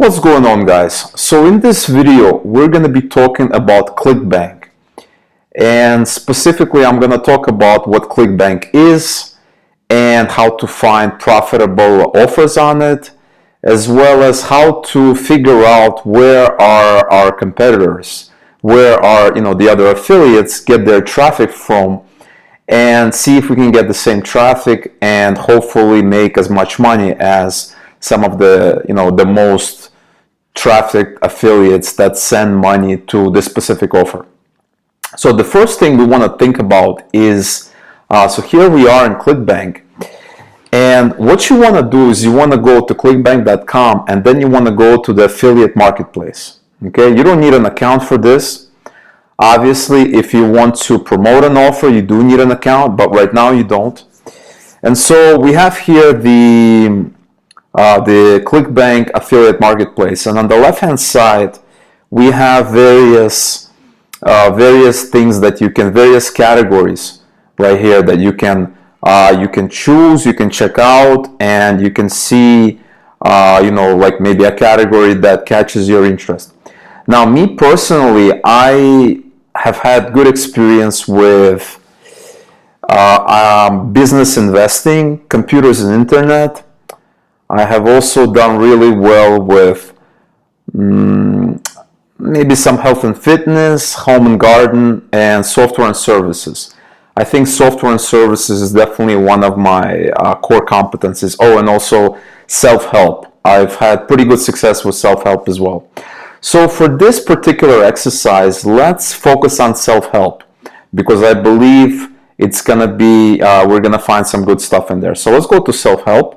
What's going on, guys? So in this video we're going to be talking about Clickbank, and specifically I'm going to talk about what Clickbank is and how to find profitable offers on it, as well as how to figure out where are our competitors, where are the other affiliates get their traffic from, and see if we can get the same traffic and hopefully make as much money as some of the the most traffic affiliates that send money to this specific offer. So the first thing we want to think about is, so here we are in Clickbank, and what you want to do is you want to go to clickbank.com and then you want to go to the affiliate marketplace. Okay, you don't need an account for this. Obviously, if you want to promote an offer, you do need an account, but right now you don't. And so we have here the Clickbank affiliate marketplace, and on the left hand side we have various things that you can, various categories right here that you can choose, you can check out, and you can see like maybe a category that catches your interest. Now, me personally, I have had good experience with business investing, computers and internet. I have also done really well with maybe some health and fitness, home and garden, and software and services. I think software and services is definitely one of my core competencies. Oh, and also self-help. I've had pretty good success with self-help as well. So for this particular exercise, let's focus on self-help, because I believe it's gonna be, we're gonna find some good stuff in there. So let's go to self-help.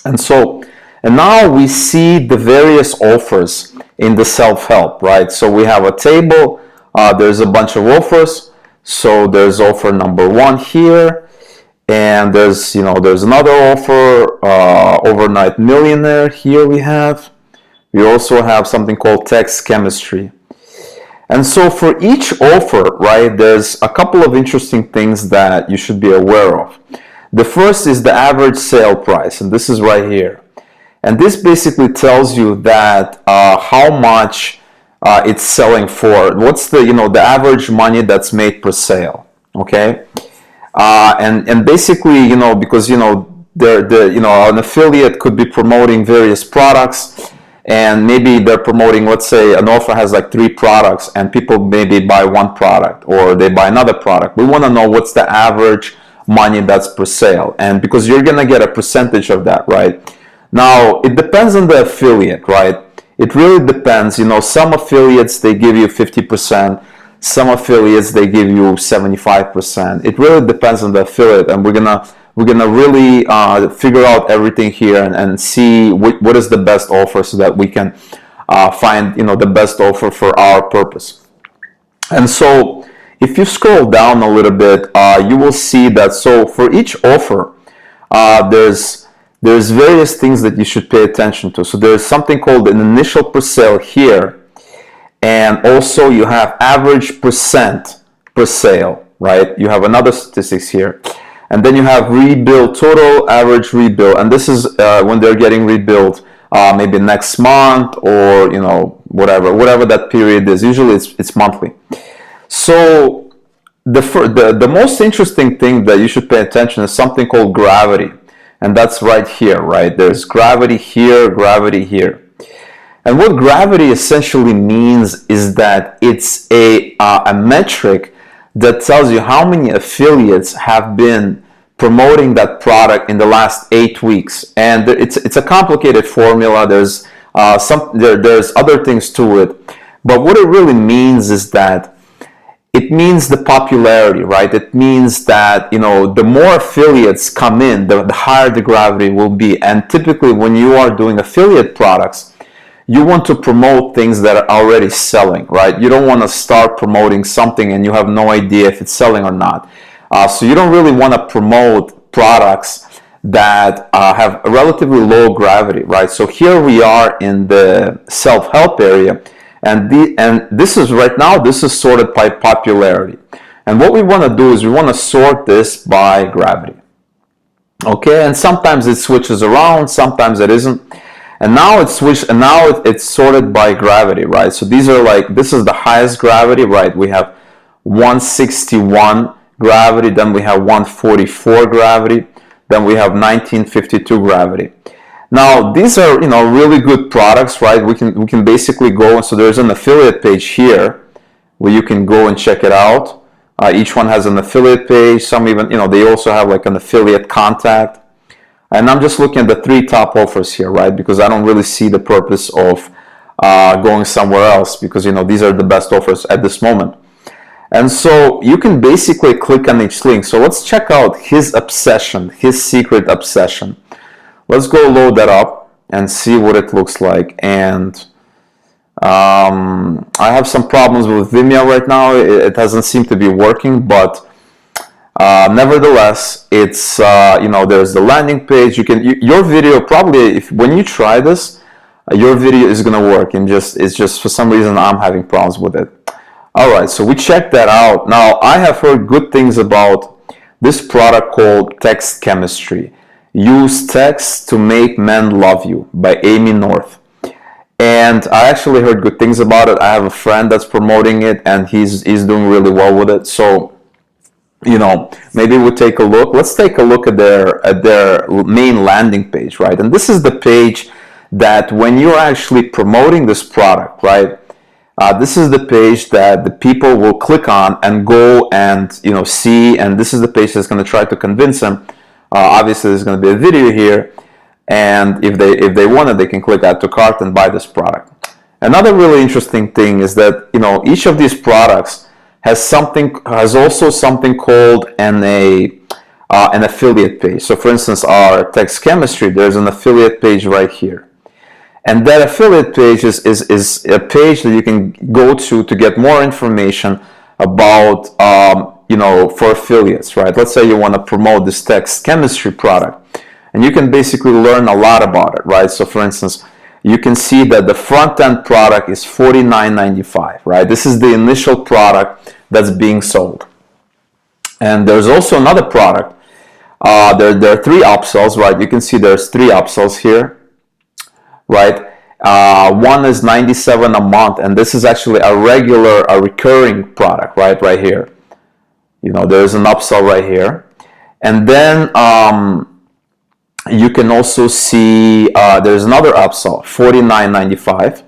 And now we see the various offers in the self-help, right? So we have a table, there's a bunch of offers. So there's offer number 1 here, and there's another offer, overnight millionaire here we have. We also have something called text chemistry. And so for each offer, right, there's a couple of interesting things that you should be aware of. The first is the average sale price, and this is right here. And this basically tells you that how much it's selling for. What's the the average money that's made per sale? Okay, and basically because an affiliate could be promoting various products, and maybe they're promoting, let's say an offer has like 3 products, and people maybe buy 1 product or they buy another product. We want to know what's the average money that's per sale, and because you're gonna get a percentage of that, right? Now it depends on the affiliate, right? It really depends. Some affiliates, they give you 50%, some affiliates they give you 75%. It really depends on the affiliate, and we're gonna really figure out everything here and see what is the best offer, so that we can find the best offer for our purpose. And so if you scroll down a little bit, you will see that so for each offer, there's various things that you should pay attention to. So there's something called an initial per sale here, and also you have average percent per sale, right? You have another statistics here, and then you have rebill, total average rebill, and this is when they're getting rebilled, maybe next month or whatever that period is. Usually it's monthly. So the most interesting thing that you should pay attention is something called gravity, and that's right here, right? There's gravity here, gravity here. And what gravity essentially means is that it's a metric that tells you how many affiliates have been promoting that product in the last 8 weeks. And it's a complicated formula. There's other things to it, but what it really means is that it means the popularity, right? It means that the more affiliates come in, the higher the gravity will be. And typically when you are doing affiliate products, you want to promote things that are already selling, right? You don't want to start promoting something and you have no idea if it's selling or not. So you don't really want to promote products that have a relatively low gravity, right? So here we are in the self-help area. And this is right now, this is sorted by popularity. And what we want to do is we want to sort this by gravity. Okay, and sometimes it switches around, sometimes it isn't. And now it's switched, and now it's sorted by gravity, right? So these are like, this is the highest gravity, right? We have 161 gravity, then we have 144 gravity, then we have 1952 gravity. Now these are, you know, really good products, right? We can basically go, and so there's an affiliate page here where you can go and check it out. Each one has an affiliate page. Some even, you know, they also have like an affiliate contact. And I'm just looking at the 3 top offers here, right? Because I don't really see the purpose of going somewhere else, because, you know, these are the best offers at this moment. And so you can basically click on each link. So let's check out his obsession, his secret obsession. Let's go load that up and see what it looks like. And I have some problems with Vimeo right now. It doesn't seem to be working, but nevertheless, it's you know, there's the landing page. Your video probably, when you try this, your video is gonna work, and it's just for some reason I'm having problems with it. All right, so we checked that out. Now I have heard good things about this product called Text Chemistry. Use Text to Make Men Love You by Amy North. And I actually heard good things about it. I have a friend that's promoting it, and he's doing really well with it. So, you know, maybe we'll take a look. Let's take a look at their main landing page, right? And this is the page that when you're actually promoting this product, right? This is the page that the people will click on and go and, you know, see. And this is the page that's going to try to convince them. Obviously, there's going to be a video here. And if they want it, they can click add to cart and buy this product. Another really interesting thing is that, you know, each of these products has also something called an affiliate page. So for instance, our Text Chemistry, there's an affiliate page right here. And that affiliate page is a page that you can go to get more information about, you know, for affiliates, right? Let's say you want to promote this Text Chemistry product. And you can basically learn a lot about it, right? So for instance, you can see that the front-end product is $49.95, right? This is the initial product that's being sold. And there's also another product. There are 3 upsells, right? You can see there's 3 upsells here, right? One is $97 a month, and this is actually a recurring product, right? Right here. You know, there's an upsell right here. And then you can also see there's another upsell, $49.95,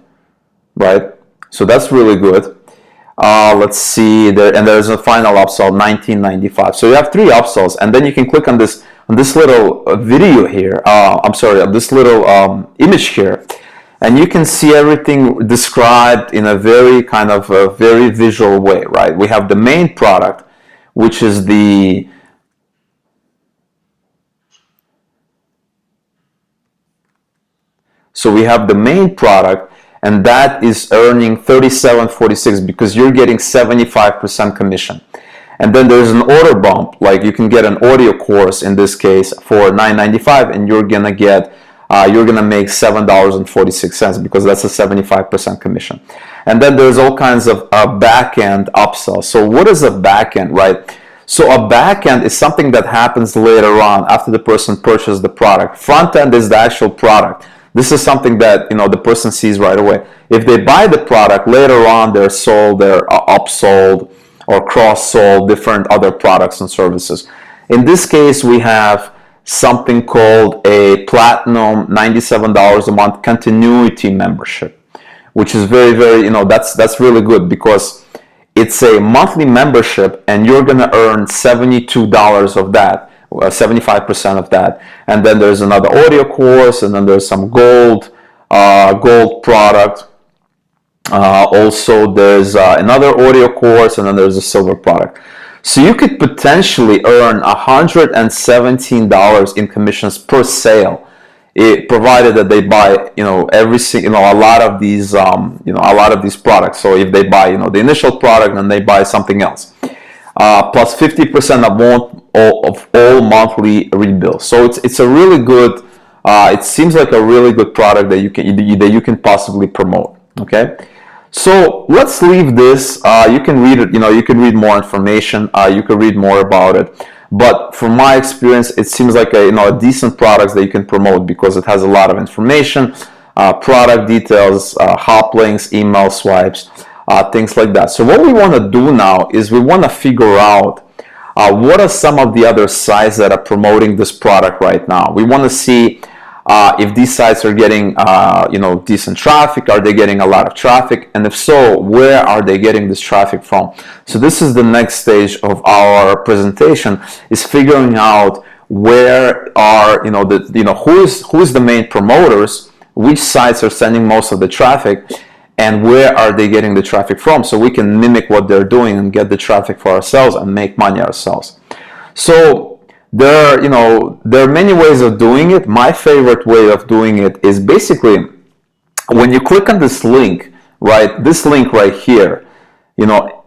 right? So that's really good. Let's see there, and there's a final upsell, $19.95. So you have 3 upsells, and then you can click on this little video here. I'm sorry, on this little image here, and you can see everything described in a very kind of a very visual way, right? We have the main product, which is the So we have the main product, and that is earning $37.46 because you're getting 75% commission. And then there's an order bump, like you can get an audio course in this case for $9.95, and you're gonna make $7.46 because that's a 75% commission. And then there's all kinds of back-end upsells. So what is a back-end, right? So a back-end is something that happens later on after the person purchased the product. Front-end is the actual product. This is something that, you know, the person sees right away. If they buy the product, later on they're sold, they're upsold or cross-sold different other products and services. In this case, we have something called a platinum $97 a month continuity membership, which is very, very, you know, that's really good because it's a monthly membership and you're gonna earn $72 of that. 75% of that, and then there's another audio course, and then there's some gold product. Also, there's another audio course, and then there's a silver product. So you could potentially earn $117 in commissions per sale, provided that they buy, you know, a lot of these, products. So if they buy, you know, the initial product, and they buy something else. Plus 50% of all monthly rebills. So it's a really good. It seems like a really good product that you can possibly promote. Okay, so let's leave this. You can read it. You know, you can read more information. You can read more about it. But from my experience, it seems like a decent product that you can promote because it has a lot of information. product details, hop links, email swipes, things like that. So what we want to do now is we want to figure out what are some of the other sites that are promoting this product right now. We want to see if these sites are getting decent traffic. Are they getting a lot of traffic? And if so, where are they getting this traffic from? So this is the next stage of our presentation, is figuring out where are who's the main promoters, which sites are sending most of the traffic, and where are they getting the traffic from, so we can mimic what they're doing and get the traffic for ourselves and make money ourselves. So there are many ways of doing it. My favorite way of doing it is basically when you click on this link, right? This link right here,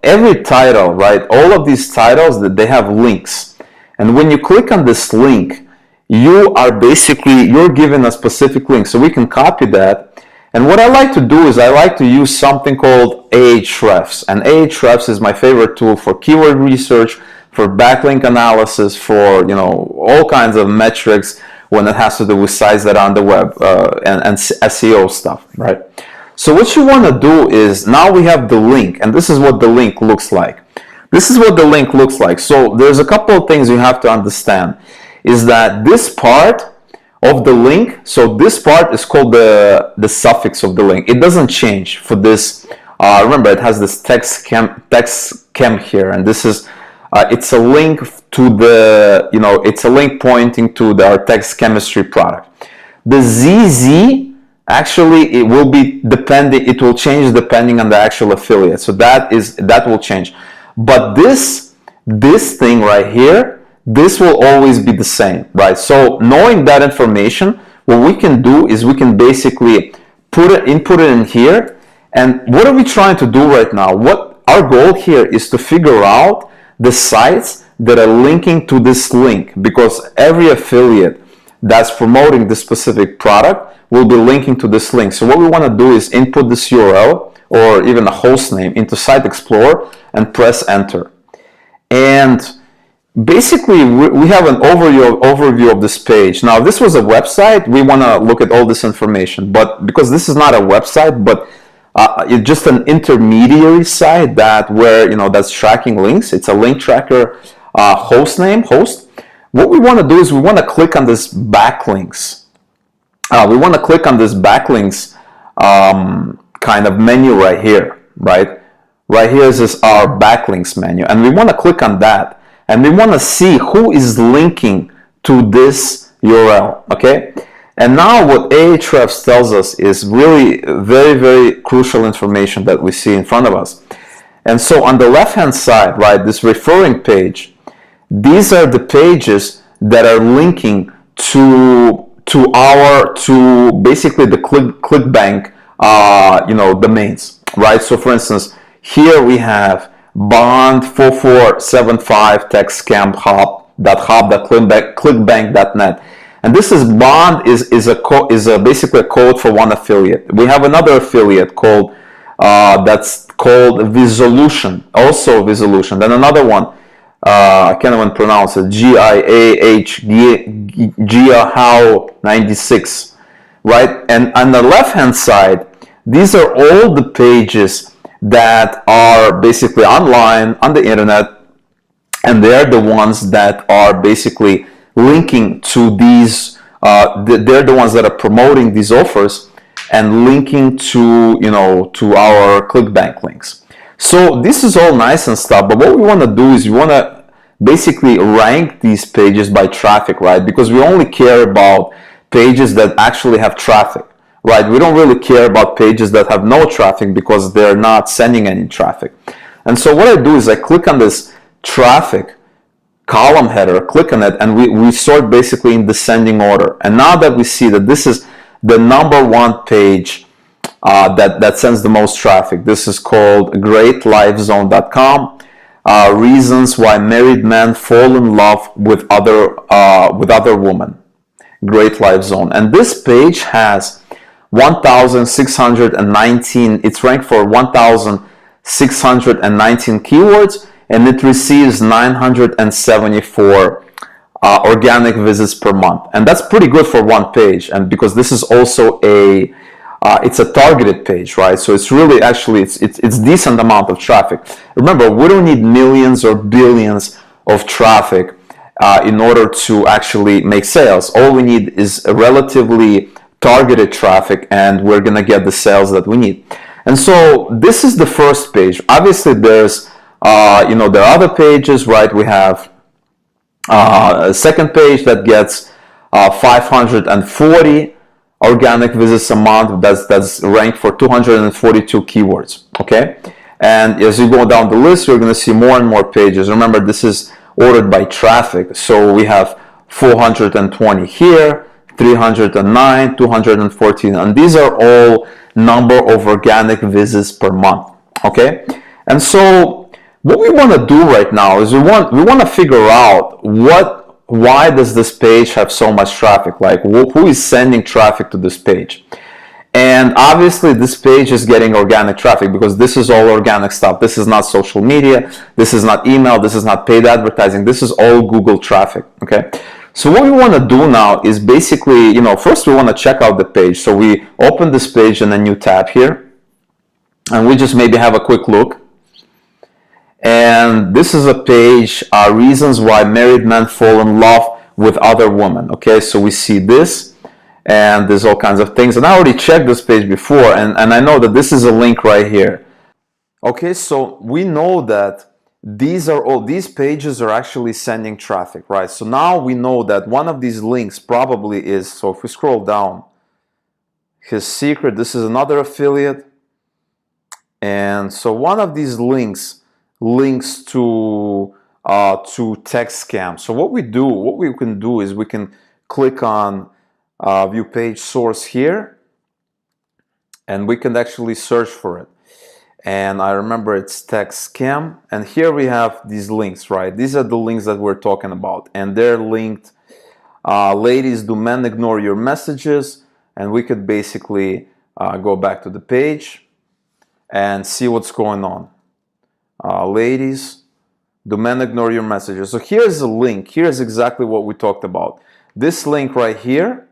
every title, right? All of these titles, that they have links, and when you click on this link, you're given a specific link, so we can copy that. And what I like to do is I like to use something called Ahrefs. And Ahrefs is my favorite tool for keyword research, for backlink analysis, for all kinds of metrics when it has to do with sites that are on the web and SEO stuff, right? So what you want to do is, now we have the link, and this is what the link looks like. This is what the link looks like. So there's a couple of things you have to understand, is that this part of the link, so this part is called the suffix of the link. It doesn't change for this. Remember, it has this text chem here, and this is it's a link to the it's a link pointing to our text chemistry product. The ZZ, actually, it will be depending. It will change depending on the actual affiliate. So that will change. But this thing right here, this will always be the same, right? So knowing that information, what we can do is we can basically input it in here. And what are we trying to do right now? What our goal here is to figure out the sites that are linking to this link, because every affiliate that's promoting this specific product will be linking to this link. So what we want to do is input this URL or even a host name into Site Explorer and press enter. And basically, we have an overview of this page. Now, this was a website. We want to look at all this information, but because this is not a website, but it's just an intermediary site that's tracking links. It's a link tracker host. What we want to do is we want to click on this backlinks. We want to click on this backlinks kind of menu right here, right? Right here is our backlinks menu, and we want to click on that. And we want to see who is linking to this URL, okay? And now what Ahrefs tells us is really very, very crucial information that we see in front of us. And so on the left-hand side, right, this referring page, these are the pages that are linking to basically the Clickbank, domains, right? So for instance, here we have bond 4475 text scam hop.clickbank.net, and this is bond is basically a code for one affiliate. We have another affiliate called that's called Visolution, also Visolution. Then another one, I can't even pronounce it, GIAH 96, right? And on the left hand side, these are all the pages that are basically online on the internet, and they're the ones that are basically linking to these. They're the ones that are promoting these offers and linking to our Clickbank links. So this is all nice and stuff, but what we want to do is we want to basically rank these pages by traffic, right? Because we only care about pages that actually have traffic. Right, we don't really care about pages that have no traffic because they're not sending any traffic. And so what I do is I click on this traffic column header, click on it, and we sort basically in descending order. And now that we see that this is the #1 page that sends the most traffic, this is called greatlifezone.com, reasons why married men fall in love with other women, Great Life Zone. And this page has 1,619, it's ranked for 1,619 keywords, and it receives 974 organic visits per month. And that's pretty good for one page, and because this is also a it's a targeted page, right? So it's really actually it's decent amount of traffic. Remember, we don't need millions or billions of traffic in order to actually make sales. All we need is a relatively targeted traffic, and we're gonna get the sales that we need. And so this is the first page. Obviously, there's there are other pages, right? We have a second page that gets 540 organic visits a month. That's ranked for 242 keywords. Okay, and as you go down the list, you're going to see more and more pages. Remember, this is ordered by traffic, so we have 420 here, 309, 214, and these are all number of organic visits per month. Okay, and so what we want to do right now is we want to figure out why does this page have so much traffic? Like, who is sending traffic to this page? And obviously this page is getting organic traffic because this is all organic stuff. This is not social media, this is not email, this is not paid advertising, this is all Google traffic. Okay, so what we want to do now is basically, first we want to check out the page. So we open this page in a new tab here, and we just maybe have a quick look. And this is a page, reasons why married men fall in love with other women. Okay, so we see this, and there's all kinds of things. And I already checked this page before, and I know that this is a link right here. Okay, so we know that these pages are actually sending traffic, right? So now we know that one of these links probably is, so if we scroll down, his secret, this is another affiliate. And so one of these links to text scam. So what we can do is we can click on view page source here, and we can actually search for it. And I remember it's text scam, and here we have these links, right? These are the links that we're talking about, and they're linked. Ladies, do men ignore your messages? And we could basically go back to the page and see what's going on. Ladies, do men ignore your messages? So here's a link. Here's exactly what we talked about. This link right here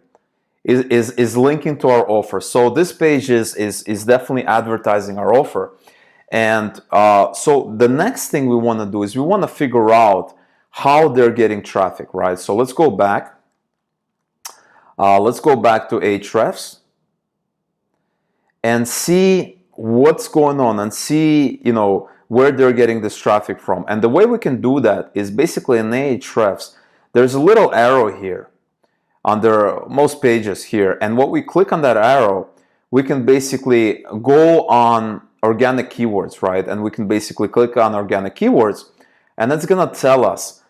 is linking to our offer. So this page is definitely advertising our offer. And so the next thing we want to do is we want to figure out how they're getting traffic, right? So let's go back. Let's go back to Ahrefs and see what's going on, and see where they're getting this traffic from. And the way we can do that is basically in Ahrefs, there's a little arrow here under most pages here, and what we click on that arrow, we can basically go on organic keywords, right? And we can basically click on organic keywords, and that's gonna tell us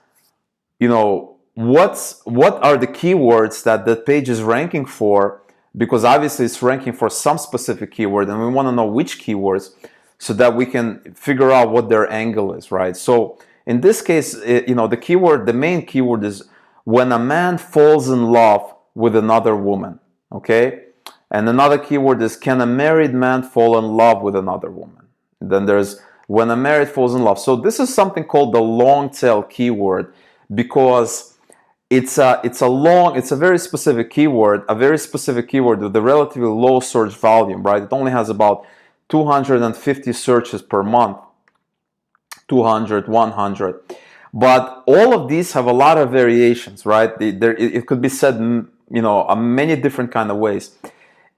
what are the keywords that the page is ranking for, because obviously it's ranking for some specific keyword, and we want to know which keywords, so that we can figure out what their angle is, right? So in this case, the main keyword is when a man falls in love with another woman, okay? And another keyword is, can a married man fall in love with another woman? And then there's when a married falls in love. So this is something called the long tail keyword, because it's a very specific keyword, with a relatively low search volume, right? It only has about 250 searches per month, 200, 100. But all of these have a lot of variations, right? It could be said, many different kind of ways.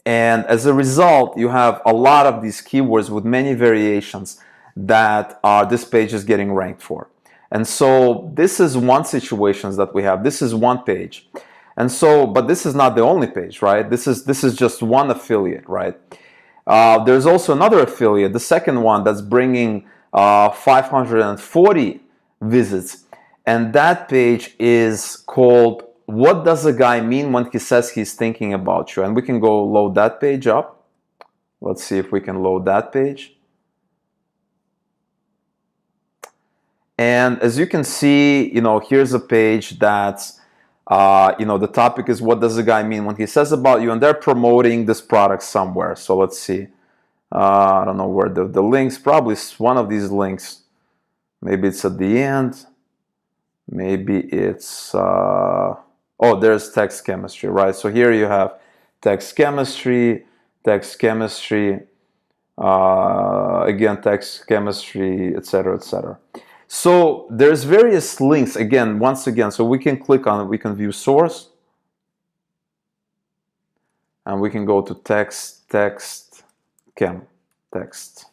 And as a result, you have a lot of these keywords with many variations that this page is getting ranked for. And so this is one situation that we have. This is one page. And so, but this is not the only page, right? This is just one affiliate, right? There's also another affiliate, the second one, that's bringing 540 visits, and that page is called "What Does a Guy Mean When He Says He's Thinking About You?" And we can go load that page up. Let's see if we can load that page. And as you can see, here's a page that's the topic is, what does a guy mean when he says about you? And they're promoting this product somewhere. So let's see. I don't know where the links, probably one of these links. Maybe it's at the end. Maybe it's, there's text chemistry, right? So here you have text chemistry, text chemistry, again, text chemistry, etc., etc. So there's various links, again, once again, so we can click on it, we can view source, and we can go to text, chem, text.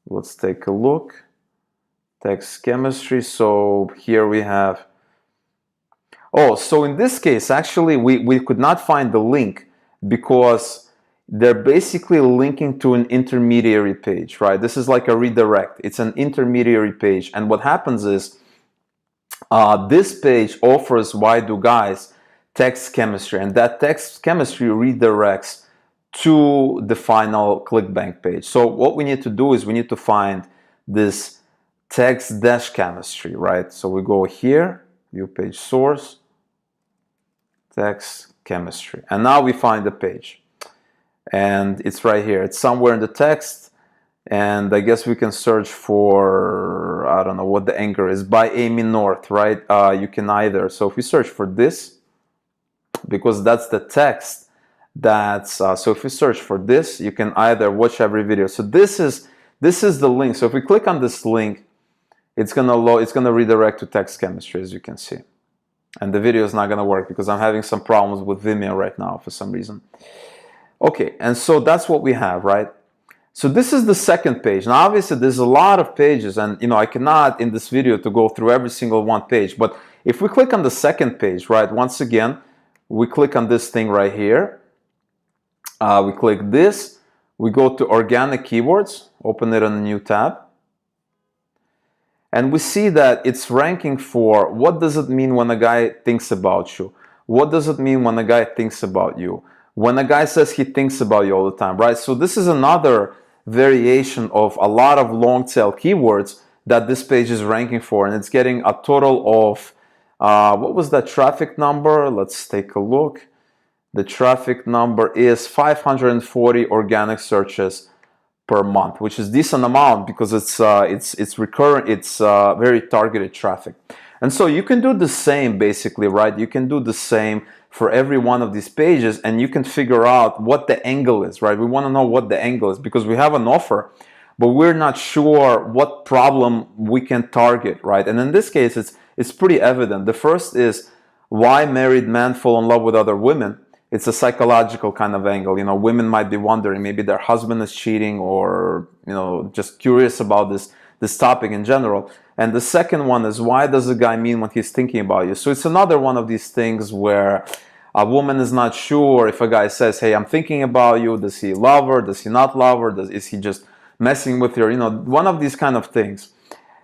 Let's take a look. Text chemistry. So here we have, oh, so in this case, actually, we could not find the link because they're basically linking to an intermediary page, right? This is like a redirect. It's an intermediary page. And what happens is this page offers why do guys text chemistry, and that text chemistry redirects to the final ClickBank page. So what we need to do is we need to find this text dash chemistry, right? So we go here, view page source, text chemistry, and now we find the page, and it's right here. It's somewhere in the text, and I guess we can search for, I don't know what the anchor is, by Amy North, right? You can either, so if we search for this, because that's the text that's, so if you search for this, you can either watch every video. So this is the link. So if we click on this link, it's gonna redirect to text chemistry, as you can see. And the video is not gonna work because I'm having some problems with Vimeo right now for some reason. Okay, and so that's what we have, right? So this is the second page. Now obviously there's a lot of pages, and you know, I cannot in this video to go through every single one page, but if we click on the second page, right, once again, we click on this thing right here, we click this, we go to organic keywords, open it in a new tab, and we see that it's ranking for what does it mean when a guy thinks about you? What does it mean when a guy thinks about you? When a guy says he thinks about you all the time, right? So this is another variation of a lot of long tail keywords that this page is ranking for, and it's getting a total of what was that traffic number? Let's take a look. The traffic number is 540 organic searches per month, which is a decent amount because it's recurrent, it's very targeted traffic. And so you can do the same basically, right? You can do the same for every one of these pages, and you can figure out what the angle is, right? We want to know what the angle is because we have an offer, but we're not sure what problem we can target, right? And in this case, it's pretty evident. The first is why married men fall in love with other women. It's a psychological kind of angle. You know, women might be wondering maybe their husband is cheating, or you know, just curious about this topic in general. And the second one is, why does a guy mean when he's thinking about you? So it's another one of these things where a woman is not sure if a guy says, hey, I'm thinking about you, does he love her, does he not love her, is he just messing with her, you know, one of these kind of things.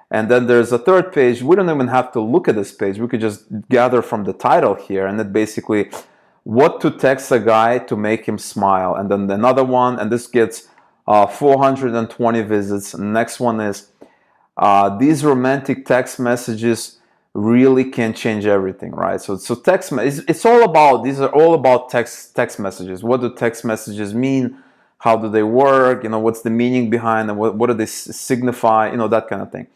And then there's a third page. We don't even have to look at this page. We could just gather from the title here, and it basically what to text a guy to make him smile. And then another one, and this gets 420 visits. And the next one is these romantic text messages really can change everything, right? So text, it's all about, these are all about text messages. What do text messages mean? How do they work? You know, what's the meaning behind them? What do they signify? You know, that kind of thing.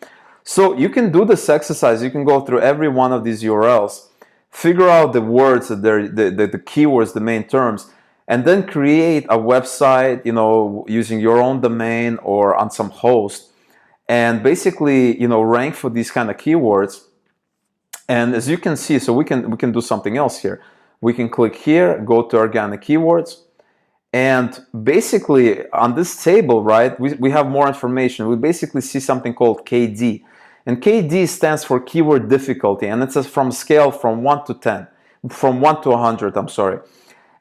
So you can do this exercise. You can go through every one of these URLs, figure out the words, the keywords, the main terms, and then create a website, you know, using your own domain or on some host, and basically, you know, rank for these kind of keywords. And as you can see, so we can do something else here. We can click here, go to organic keywords, and basically on this table, right, we have more information. We basically see something called KD. And KD stands for keyword difficulty, and it says from scale from 1 to 10, from 1 to 100, I'm sorry.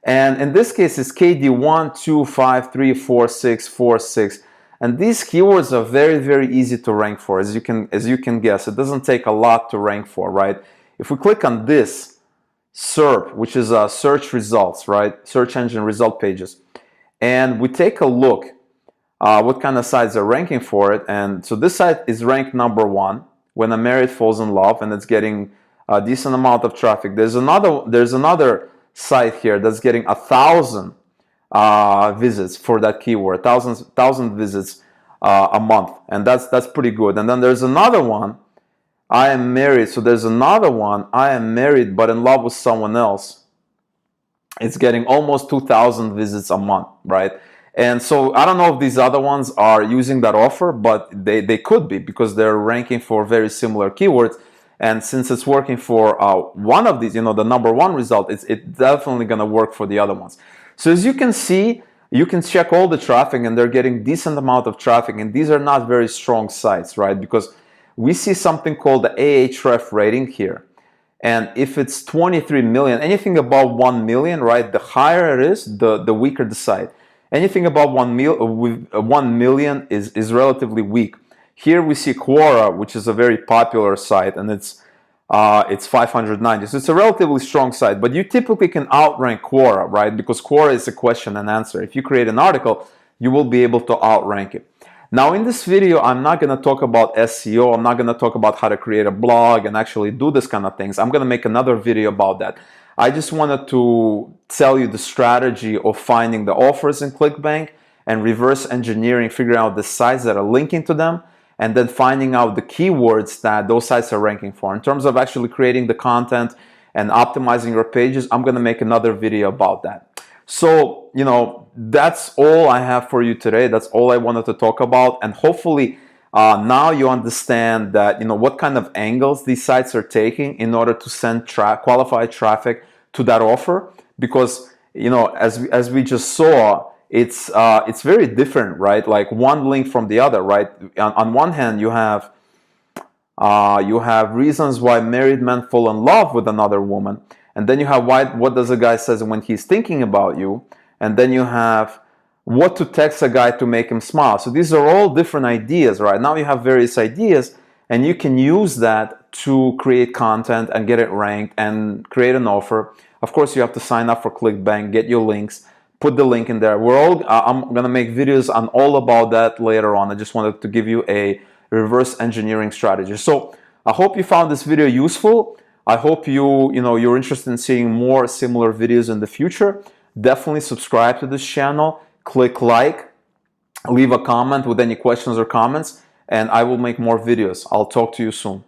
And in this case, it's KD 1, 2, 5, 3, 4, 6, 4, 6. And these keywords are very, very easy to rank for, as you can guess. It doesn't take a lot to rank for, right? If we click on this, SERP, which is search results, right? Search engine result pages. And we take a look what kind of sites are ranking for it. And so this site is ranked #1 when a married falls in love, and it's getting a decent amount of traffic. There's another site here that's getting 1,000 visits for that keyword, 1,000 visits a month, and that's pretty good. And then there's another one, I am married. So there's another one, I am married but in love with someone else, it's getting almost 2,000 visits a month, right? And so I don't know if these other ones are using that offer, but they could be, because they're ranking for very similar keywords. And since it's working for one of these, the number one result, it's definitely going to work for the other ones. So as you can see, you can check all the traffic, and they're getting decent amount of traffic, and these are not very strong sites, right? Because we see something called the Ahref rating here. And if it's 23 million, anything above 1 million, right, the higher it is, the weaker the site. Anything above 1 million is relatively weak. Here we see Quora, which is a very popular site, and it's 590. So it's a relatively strong site, but you typically can outrank Quora, right? Because Quora is a question and answer. If you create an article, you will be able to outrank it. Now in this video, I'm not going to talk about SEO. I'm not going to talk about how to create a blog and actually do this kind of things. I'm going to make another video about that. I just wanted to tell you the strategy of finding the offers in Clickbank and reverse engineering, figuring out the sites that are linking to them, and then finding out the keywords that those sites are ranking for. In terms of actually creating the content and optimizing your pages, I'm going to make another video about that. So, that's all I have for you today. That's all I wanted to talk about. And hopefully now you understand that, what kind of angles these sites are taking in order to send qualified traffic to that offer. Because, as we just saw, it's very different, right? Like one link from the other, right? On one hand, you have reasons why married men fall in love with another woman. And then you have what does a guy says when he's thinking about you. And then you have what to text a guy to make him smile. So these are all different ideas, right? Now you have various ideas, and you can use that to create content and get it ranked and create an offer. Of course, you have to sign up for Clickbank, get your links, put the link in there. I'm going to make videos on all about that later on. I just wanted to give you a reverse engineering strategy. So I hope you found this video useful. I hope you're interested in seeing more similar videos in the future. Definitely subscribe to this channel, click like, leave a comment with any questions or comments, and I will make more videos. I'll talk to you soon.